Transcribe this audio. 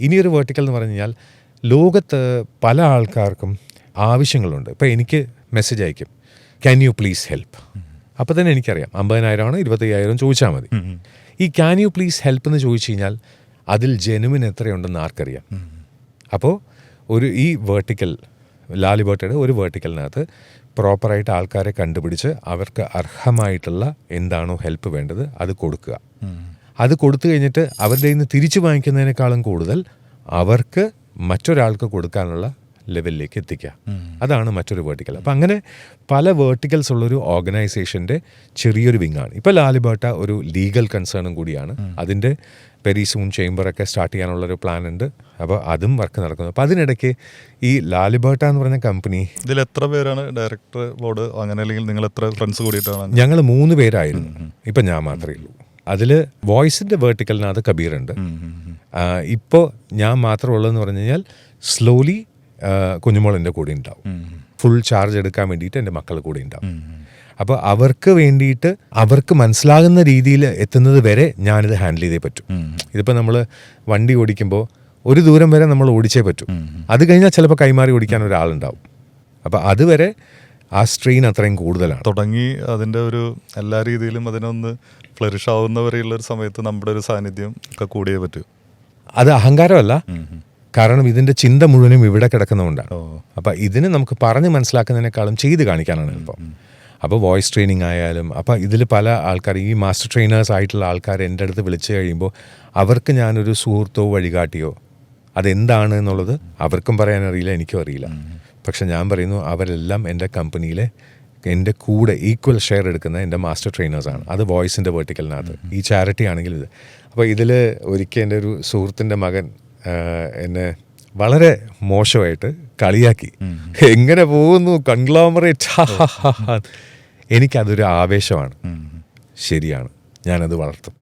ഇനിയൊരു വേർട്ടിക്കൽ എന്ന് പറഞ്ഞു കഴിഞ്ഞാൽ ലോകത്ത് പല ആൾക്കാർക്കും ആവശ്യങ്ങളുണ്ട്. ഇപ്പോൾ എനിക്ക് മെസ്സേജ് അയക്കും, ക്യാൻ യു പ്ലീസ് ഹെൽപ്പ്. അപ്പോൾ തന്നെ എനിക്കറിയാം 50,000 25,000 ചോദിച്ചാൽ മതി. ഈ ക്യാൻ യു പ്ലീസ് ഹെൽപ്പ് എന്ന് ചോദിച്ചു കഴിഞ്ഞാൽ അതിൽ ജെനുവിൻ എത്രയുണ്ടെന്ന് ആർക്കറിയാം. അപ്പോൾ ഈ വേർട്ടിക്കൽ ലാലിബർട്ടയുടെ ഒരു വേർട്ടിക്കലിനകത്ത് പ്രോപ്പറായിട്ട് ആൾക്കാരെ കണ്ടുപിടിച്ച് അവർക്ക് അർഹമായിട്ടുള്ള എന്താണോ ഹെൽപ്പ് വേണ്ടത് അത് കൊടുക്കുക. അത് കൊടുത്തു കഴിഞ്ഞിട്ട് അവരുടെ നിന്ന് തിരിച്ചു വാങ്ങിക്കുന്നതിനേക്കാളും കൂടുതൽ അവർക്ക് മറ്റൊരാൾക്ക് കൊടുക്കാനുള്ള ലെവലിലേക്ക് എത്തിക്കുക. അതാണ് മറ്റൊരു വേർട്ടിക്കൽ. അപ്പം അങ്ങനെ പല വേർട്ടിക്കൽസ് ഉള്ളൊരു ഓർഗനൈസേഷൻ്റെ ചെറിയൊരു വിങ്ങാണ്. ഇപ്പോൾ ലാലിബർട്ട ഒരു ലീഗൽ കൺസേണും കൂടിയാണ്. അതിൻ്റെ വെരി സൂൺ ചേംബറൊക്കെ സ്റ്റാർട്ട് ചെയ്യാനുള്ളൊരു പ്ലാൻ ഉണ്ട്. അപ്പോൾ അതും വർക്ക് നടക്കുന്നു. അപ്പോൾ അതിനിടയ്ക്ക് ഈ ലാലിബർട്ട എന്ന് പറഞ്ഞ കമ്പനി, ഇതിൽ എത്ര പേരാണ് ഡയറക്ടർ ബോർഡ് അങ്ങനെ, അല്ലെങ്കിൽ നിങ്ങൾ എത്ര ഫ്രണ്ട്സ് കൂടിയിട്ടാണ്? ഞങ്ങൾ 3 പേരായിരുന്നു. ഇപ്പം ഞാൻ മാത്രമേ ഉള്ളൂ. അതിൽ വോയിസിൻ്റെ വേർട്ടിക്കലിനകത്ത് കബീറുണ്ട്. ഇപ്പോൾ ഞാൻ മാത്രമുള്ളതെന്ന് പറഞ്ഞു കഴിഞ്ഞാൽ സ്ലോലി കുഞ്ഞുമോൾ എൻ്റെ കൂടെ ഉണ്ടാവും. ഫുൾ ചാർജ് എടുക്കാൻ വേണ്ടിയിട്ട് എൻ്റെ മക്കൾ കൂടെ ഉണ്ടാവും. അപ്പോൾ അവർക്ക് വേണ്ടിയിട്ട് അവർക്ക് മനസ്സിലാകുന്ന രീതിയിൽ എത്തുന്നത് വരെ ഞാനിത് ഹാൻഡിൽ ചെയ്തേ പറ്റും. ഇതിപ്പോൾ നമ്മൾ വണ്ടി ഓടിക്കുമ്പോൾ ഒരു ദൂരം വരെ നമ്മൾ ഓടിച്ചേ പറ്റൂ. അത് കഴിഞ്ഞാൽ ചിലപ്പോൾ കൈമാറി ഓടിക്കാൻ ഒരാളുണ്ടാവും. അപ്പോൾ അതുവരെ ആ സ്ട്രെയിൻ അത്രയും കൂടുതലാണ്. തുടങ്ങി അതിൻ്റെ ഒരു എല്ലാ രീതിയിലും അതിനൊന്ന് ഫ്ലറിഷ് ആവുന്നവരെയുള്ള ഒരു സമയത്ത് നമ്മുടെ ഒരു സാന്നിധ്യം ഒക്കെ കൂടിയേ പറ്റൂ. അത് അഹങ്കാരമല്ല, കാരണം ഇതിൻ്റെ ചിന്ത മുഴുവനും ഇവിടെ കിടക്കുന്നതുകൊണ്ടാണ്. അപ്പോൾ ഇതിന് നമുക്ക് പറഞ്ഞ് മനസ്സിലാക്കുന്നതിനേക്കാളും ചെയ്ത് കാണിക്കാനാണ് എളുപ്പം. അപ്പോൾ വോയിസ് ട്രെയിനിങ് ആയാലും, അപ്പോൾ ഇതിൽ പല ആൾക്കാർ, ഈ മാസ്റ്റർ ട്രെയിനേഴ്സ് ആയിട്ടുള്ള ആൾക്കാർ എൻ്റെ അടുത്ത് വിളിച്ചു കഴിയുമ്പോൾ അവർക്ക് ഞാനൊരു സുഹൃത്തോ വഴികാട്ടിയോ അതെന്താണ് എന്നുള്ളത് അവർക്കും പറയാനറിയില്ല, എനിക്കും അറിയില്ല. പക്ഷെ ഞാൻ പറയുന്നു അവരെല്ലാം എൻ്റെ കമ്പനിയിലെ എൻ്റെ കൂടെ ഈക്വൽ ഷെയർ എടുക്കുന്ന എൻ്റെ മാസ്റ്റർ ട്രെയിനേഴ്സാണ്. അത് വോയിസിൻ്റെ വേർട്ടിക്കലിനകത്ത്. ഈ ചാരിറ്റി ആണെങ്കിൽ ഇത്. അപ്പോൾ ഇതിൽ ഒരിക്കൽ എൻ്റെ ഒരു സുഹൃത്തിൻ്റെ മകൻ എന്നെ വളരെ മോശമായിട്ട് കളിയാക്കി, എങ്ങനെ പോകുന്നു കൺഗ്ലോമറേറ്റ്. എനിക്കതൊരു ആവേശമാണ്. ശരിയാണ്, ഞാനത് വളർത്തും.